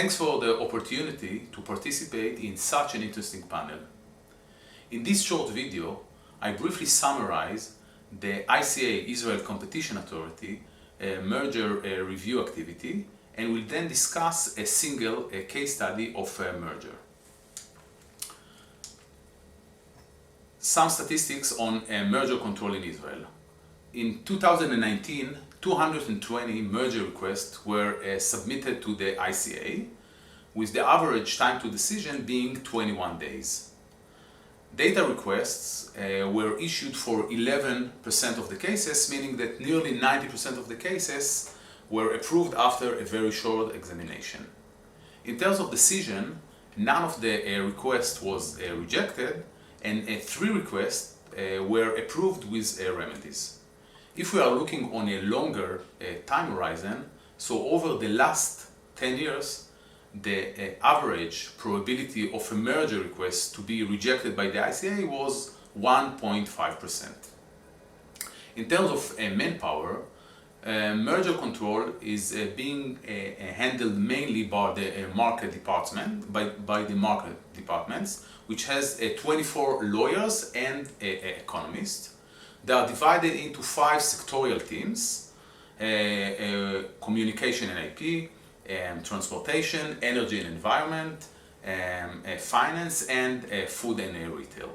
Thanks for the opportunity to participate in such an interesting panel. In this short video, I briefly summarize the ICA, Israel Competition Authority, merger review activity, and will then discuss a single case study of a merger. Some statistics on merger control in Israel. In 2019, 220 merger requests were submitted to the ICA, with the average time to decision being 21 days. Data requests were issued for 11% of the cases, meaning that nearly 90% of the cases were approved after a very short examination. In terms of decision, none of the requests was rejected, and 3 requests were approved with remedies. If we are looking on a longer time horizon, so over the last 10 years, the average probability of a merger request to be rejected by the ICA was 1.5%. In terms of manpower, merger control is being handled mainly by the market department, by the market departments, which has 24 lawyers and economists. They are divided into 5 sectorial teams: communication and IP, transportation, energy and environment, finance, and food and retail.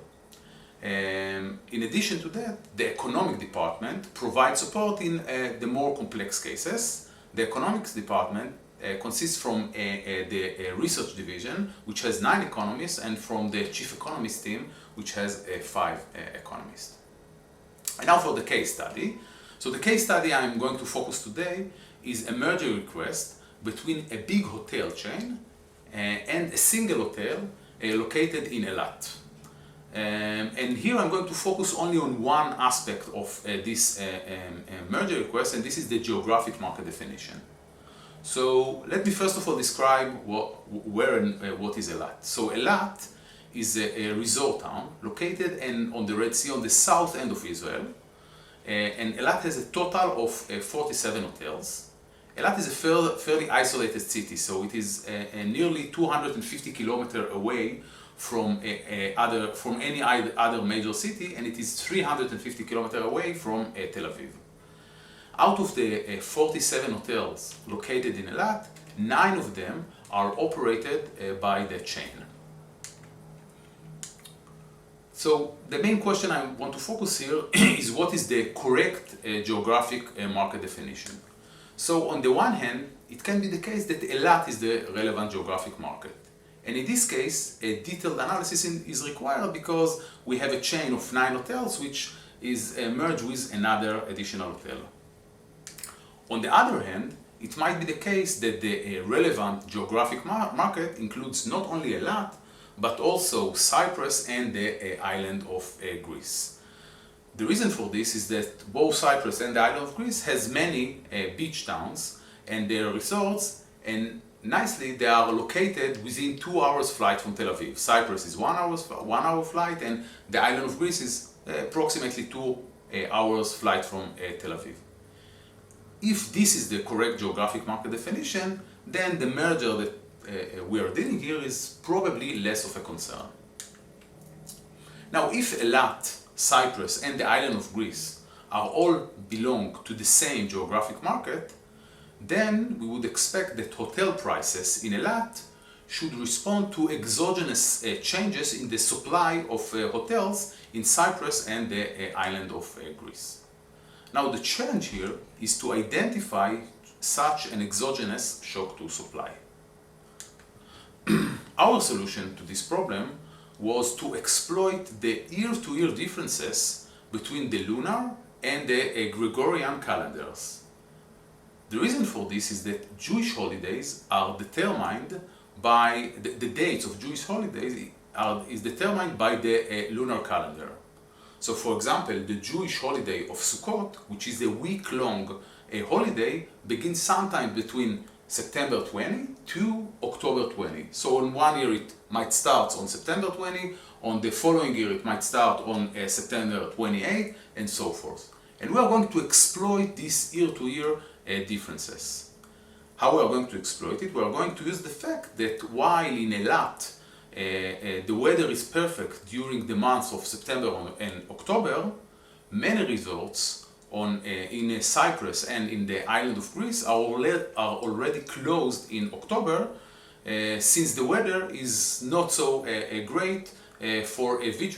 In addition to that, the economic department provides support in the more complex cases. The economics department consists from the research division, which has 9 economists, and from the chief economist team, which has 5 economists. And now for the case study. So the case study I'm going to focus today is a merger request between a big hotel chain and a single hotel located in Eilat. And here I'm going to focus only on one aspect of this merger request, and this is the geographic market definition. So let me first of all describe where and what is Eilat. So Eilat is a resort town located on the Red Sea on the south end of Israel, and Eilat has a total of 47 hotels. Eilat is a fairly isolated city, so it is nearly 250 kilometers away from any other major city, and it is 350 kilometers away from Tel Aviv. Out of the 47 hotels located in Eilat, 9 of them are operated by the chain. So the main question I want to focus here is what is the correct geographic market definition. So on the one hand, it can be the case that Eilat is the relevant geographic market. And in this case, a detailed analysis is required because we have a chain of 9 hotels which is merged with another additional hotel. On the other hand, it might be the case that the relevant geographic market includes not only Eilat, but also Cyprus and the island of Greece. The reason for this is that both Cyprus and the island of Greece has many beach towns and their resorts, and nicely they are located within 2 hours flight from Tel Aviv. Cyprus is 1 hour flight, and the island of Greece is approximately 2 hours flight from Tel Aviv. If this is the correct geographic market definition, then the merger that we are dealing here is probably less of a concern. Now, if Eilat, Cyprus, and the island of Greece are all belong to the same geographic market, then we would expect that hotel prices in Eilat should respond to exogenous changes in the supply of hotels in Cyprus and the island of Greece. Now, the challenge here is to identify such an exogenous shock to supply. Our solution to this problem was to exploit the year-to-year differences between the lunar and the Gregorian calendars. The reason for this is that Jewish holidays are determined by the dates of Jewish holidays is determined by the lunar calendar. So, for example, the Jewish holiday of Sukkot, which is a week-long holiday, begins sometime between September 20 to October 20. So on one year it might start on September 20, on the following year it might start on September 28, and so forth. And we are going to exploit these year-to-year differences. How we are going to exploit it? We are going to use the fact that while in Eilat the weather is perfect during the months of September and October, many resorts in Cyprus and in the island of Greece are already closed in October, since the weather is not so great for beach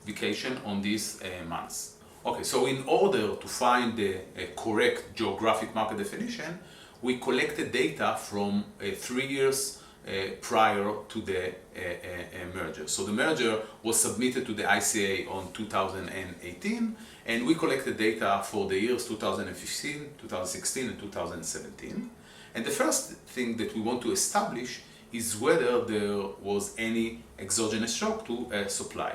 vacation on these months. Okay, so in order to find the correct geographic market definition, we collected data from 3 years prior to the merger. So the merger was submitted to the ICA on 2018, and we collected data for the years 2015, 2016, and 2017. And the first thing that we want to establish is whether there was any exogenous shock to supply.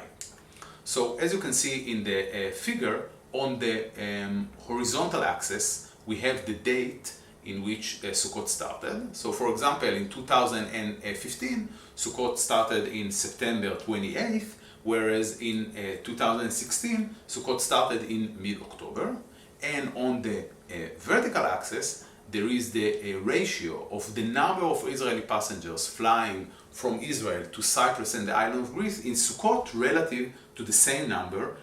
So as you can see in the figure, on the horizontal axis, we have the date in which Sukkot started. So for example, in 2015, Sukkot started in September 28th, whereas in 2016, Sukkot started in mid-October. And on the vertical axis, there is the ratio of the number of Israeli passengers flying from Israel to Cyprus and the island of Greece in Sukkot relative to the same number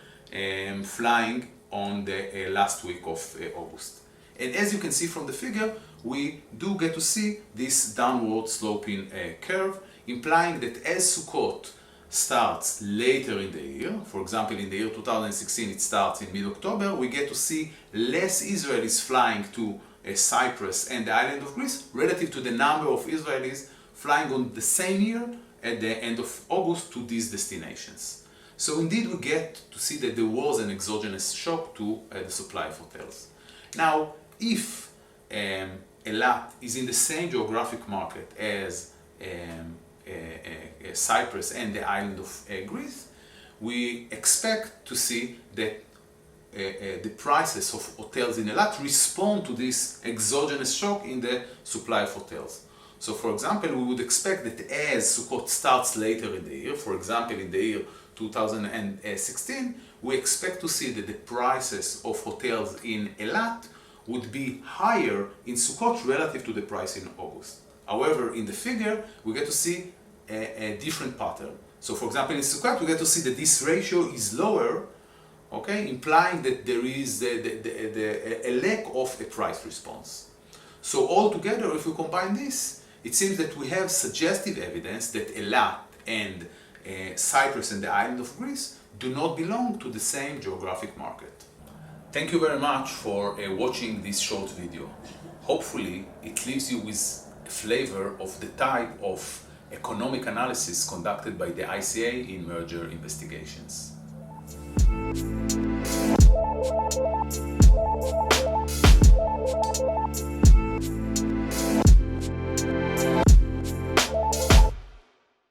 flying on the last week of August. And as you can see from the figure, we do get to see this downward sloping curve, implying that as Sukkot starts later in the year, for example in the year 2016 it starts in mid-October, we get to see less Israelis flying to Cyprus and the island of Greece relative to the number of Israelis flying on the same year at the end of August to these destinations. So indeed we get to see that there was an exogenous shock to the supply of hotels. Now, if Eilat is in the same geographic market as Cyprus and the island of Greece, we expect to see that the prices of hotels in Eilat respond to this exogenous shock in the supply of hotels. So for example, we would expect that as Sukkot starts later in the year, for example in the year 2016, we expect to see that the prices of hotels in Eilat would be higher in Sukkot relative to the price in August. However, in the figure, we get to see a different pattern. So for example, in Sukkot, we get to see that this ratio is lower, okay, implying that there is a lack of a price response. So altogether, if we combine this, it seems that we have suggestive evidence that Eilat and Cyprus and the island of Greece do not belong to the same geographic market. Thank you very much for watching this short video. Hopefully, it leaves you with a flavor of the type of economic analysis conducted by the ICA in merger investigations.